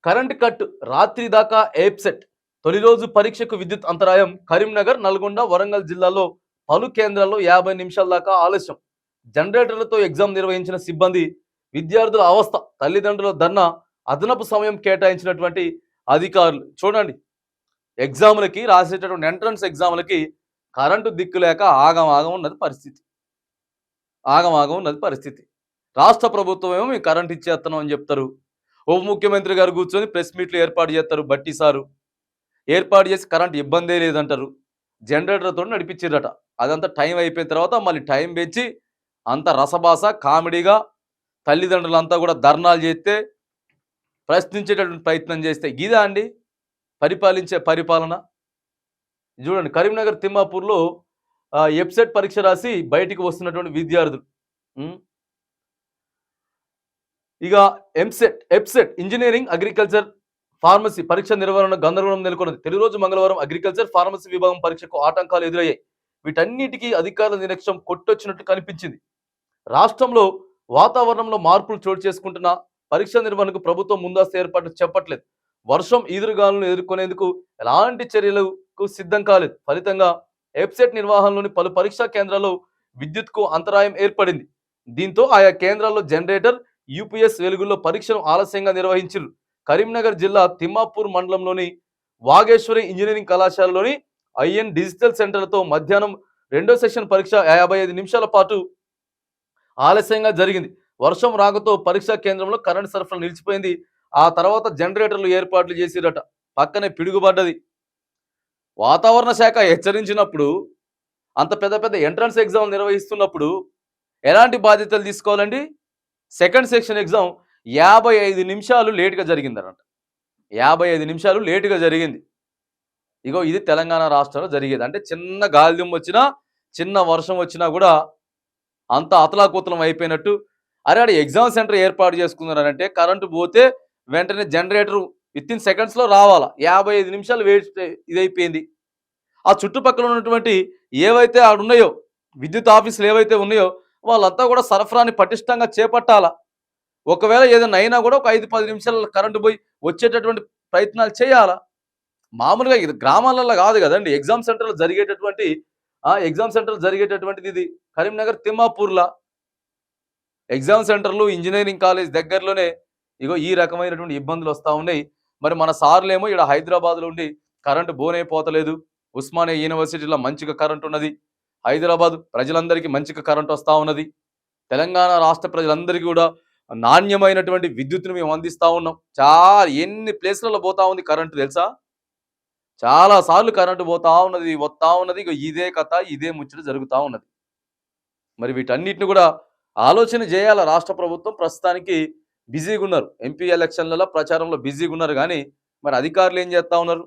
current cut రాత్రి దాకా ఏప్సెట్ తొలి రోజు పరీక్షకు విద్యుత్ అంతరాయం కరీంనగర్ నల్గొండ వరంగల్ జిల్లాలో పలు కేంద్రాల్లో 50 నిమిషాల దాకా ఆలస్యం జనరేటర్లతో ఎగ్జామ్ నిర్వహించిన సిబ్బంది విద్యార్థుల అవస్థ తల్లిదండ్రుల ధర్నా అదనపు సమయం కేటాయించినటువంటి అధికారులు చూడండి ఎగ్జాములకి రాసేటటువంటి ఎంట్రన్స్ ఎగ్జాములకి కరెంటు దిక్కు లేక ఆగం ఉన్నది పరిస్థితి ఆగం ఉన్నది పరిస్థితి రాష్ట్ర ప్రభుత్వం ఏమో మీకు కరెంట్ ఇచ్చేస్తున్నాం అని చెప్తారు ఉప ముఖ్యమంత్రి గారు కూర్చొని ప్రెస్ మీట్లు ఏర్పాటు చేస్తారు బట్టి సారు ఏర్పాటు చేసి కరెంట్ ఇబ్బందే లేదంటారు జనరేటర్తో నడిపించారట అదంతా టైం అయిపోయిన తర్వాత మళ్ళీ టైం పెంచి అంత రసభాస కామెడీగా తల్లిదండ్రులంతా కూడా ధర్నాలు చేస్తే ప్రశ్నించేటటువంటి ప్రయత్నం చేస్తే ఇదా అండి పరిపాలించే పరిపాలన చూడండి కరీంనగర్ తిమ్మాపూర్లో ఎఫ్సెట్ పరీక్ష రాసి బయటికి వస్తున్నటువంటి విద్యార్థులు ఇక ఎఫ్సెట్ ఇంజనీరింగ్ అగ్రికల్చర్ ఫార్మసీ పరీక్ష నిర్వహణ గందరగోళం నెలకొన్నది తొలి రోజు మంగళవారం అగ్రికల్చర్ ఫార్మసీ విభాగం పరీక్షకు ఆటంకాలు ఎదురయ్యాయి వీటన్నిటికీ అధికారుల నిర్లక్ష్యం కొట్టొచ్చినట్టు కనిపించింది రాష్ట్రంలో వాతావరణంలో మార్పులు చోటు చేసుకుంటున్న పరీక్ష నిర్వహణకు ప్రభుత్వం ముందస్తు ఏర్పాట్లు చెప్పట్లేదు వర్షం ఈదురుగాలను ఎదుర్కొనేందుకు ఎలాంటి చర్యలకు సిద్ధం కాలేదు ఫలితంగా ఎఫ్సెట్ నిర్వహణలోని పలు పరీక్షా కేంద్రాల్లో విద్యుత్కు అంతరాయం ఏర్పడింది దీంతో ఆయా కేంద్రాల్లో జనరేటర్ యూపీఎస్ వెలుగుల్లో పరీక్షను ఆలస్యంగా నిర్వహించారు కరీంనగర్ జిల్లా తిమ్మాపూర్ మండలంలోని వాగేశ్వరి ఇంజనీరింగ్ కళాశాలలోని ఐఎన్ డిజిటల్ సెంటర్లతో మధ్యాహ్నం రెండో సెషన్ పరీక్ష 55 నిమిషాల పాటు ఆలస్యంగా జరిగింది వర్షం రాకతో పరీక్షా కేంద్రంలో కరెంట్ సరఫరా నిలిచిపోయింది ఆ తర్వాత జనరేటర్లు ఏర్పాట్లు చేసిరట పక్కనే పిడుగుపడ్డది వాతావరణ శాఖ హెచ్చరించినప్పుడు అంత పెద్ద ఎంట్రన్స్ ఎగ్జామ్ నిర్వహిస్తున్నప్పుడు ఎలాంటి బాధ్యతలు తీసుకోవాలండి సెకండ్ సెక్షన్ ఎగ్జామ్ 55 నిమిషాలు లేట్గా జరిగిందనట 55 నిమిషాలు లేటుగా జరిగింది ఇగో ఇది తెలంగాణ రాష్ట్రంలో జరిగేది అంటే చిన్న గాలిదుమ్ము వచ్చినా చిన్న వర్షం వచ్చినా కూడా అంత అతలాకుతలం అయిపోయినట్టు అరే ఆడ ఎగ్జామ్ సెంటర్ ఏర్పాటు చేసుకున్నారంటే కరెంటు పోతే వెంటనే జనరేటర్ విత్ ఇన్ సెకండ్స్లో రావాలా 55 నిమిషాలు వేస్ట్ ఇదైపోయింది ఆ చుట్టుపక్కల ఉన్నటువంటి ఏవైతే ఆడ ఉన్నాయో విద్యుత్ ఆఫీసులు ఏవైతే ఉన్నాయో వాళ్ళంతా కూడా సరఫరాని పటిష్టంగా చేపట్టాలా ఒకవేళ ఏదైనా అయినా కూడా ఒక 5-10 నిమిషాల కరెంటు పోయి వచ్చేటటువంటి ప్రయత్నాలు చేయాలా మామూలుగా ఇది గ్రామాలలో కాదు కదండి ఎగ్జామ్ సెంటర్లో జరిగేటటువంటిది ఇది కరీంనగర్ తిమ్మాపూర్లా ఎగ్జామ్ సెంటర్లు ఇంజనీరింగ్ కాలేజ్ దగ్గరలోనే ఇగో ఈ రకమైనటువంటి ఇబ్బందులు వస్తూ ఉన్నాయి మరి మన సార్లేమో ఇక్కడ హైదరాబాద్లో ఉండి కరెంటు బోనైపోతలేదు ఉస్మానియా యూనివర్సిటీలో మంచిగా కరెంట్ ఉన్నది హైదరాబాద్ ప్రజలందరికీ మంచిగా కరెంట్ వస్తూ ఉన్నది తెలంగాణ రాష్ట్ర ప్రజలందరికీ కూడా నాణ్యమైనటువంటి విద్యుత్తును మేము అందిస్తూ ఉన్నాం చాలా ఎన్ని ప్లేస్లలో పోతా ఉంది కరెంటు తెలుసా చాలా సార్లు కరెంటు పోతా ఉన్నది వస్తూ ఉన్నది ఇదే కథ ఇదే ముచ్చట జరుగుతూ ఉన్నది మరి వీటన్నిటిని కూడా ఆలోచన చేయాల రాష్ట్ర ప్రభుత్వం ప్రస్తుతానికి బిజీగా ఉన్నారు ఎంపీ ఎలక్షన్లలో ప్రచారంలో బిజీగా ఉన్నారు కానీ మరి అధికారులు ఏం చేస్తూ ఉన్నారు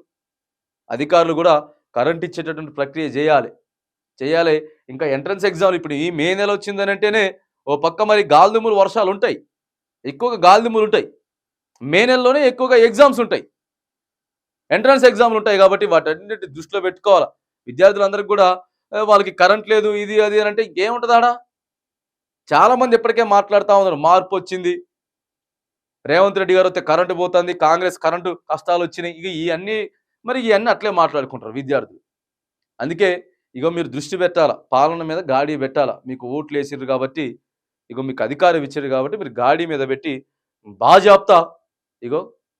అధికారులు కూడా కరెంట్ ఇచ్చేటటువంటి ప్రక్రియ చేయాలి ఇంకా ఎంట్రన్స్ ఎగ్జామ్లు ఇప్పుడు ఈ మే నెల వచ్చిందని అంటేనే ఓ పక్క మరి గాలిదుమ్ములు వర్షాలు ఉంటాయి ఎక్కువగా గాలిదుమ్ములు ఉంటాయి మే నెలలోనే ఎక్కువగా ఎగ్జామ్స్ ఉంటాయి ఎంట్రన్స్ ఎగ్జామ్లు ఉంటాయి కాబట్టి వాటన్నిటి దృష్టిలో పెట్టుకోవాలి విద్యార్థులందరికీ కూడా వాళ్ళకి కరెంట్ లేదు ఇది అది అని అంటే ఇంకేముంటుంది ఆడ చాలామంది ఇప్పటికే మాట్లాడుతూ ఉన్నారు మార్పు వచ్చింది రేవంత్ రెడ్డి గారు వస్తే కరెంటు పోతుంది కాంగ్రెస్ కరెంటు కష్టాలు వచ్చినాయి ఇవన్నీ అట్లే మాట్లాడుకుంటారు విద్యార్థులు అందుకే మీరు దృష్టి పెట్టాలా పాలన మీద గాడి పెట్టాలా మీకు ఓట్లు వేసిర్రు కాబట్టి మీకు అధికారం ఇచ్చారు కాబట్టి మీరు గాడి మీద పెట్టి బాజాప్తా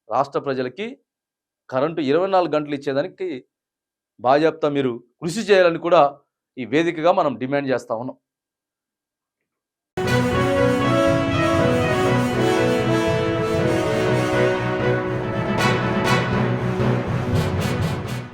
రాష్ట్ర ప్రజలకి కరెంటు 24 గంటలు ఇచ్చేదానికి బాజాప్తా మీరు కృషి చేయాలని కూడా ఈ వేదికగా మనం డిమాండ్ చేస్తూ ఉన్నాం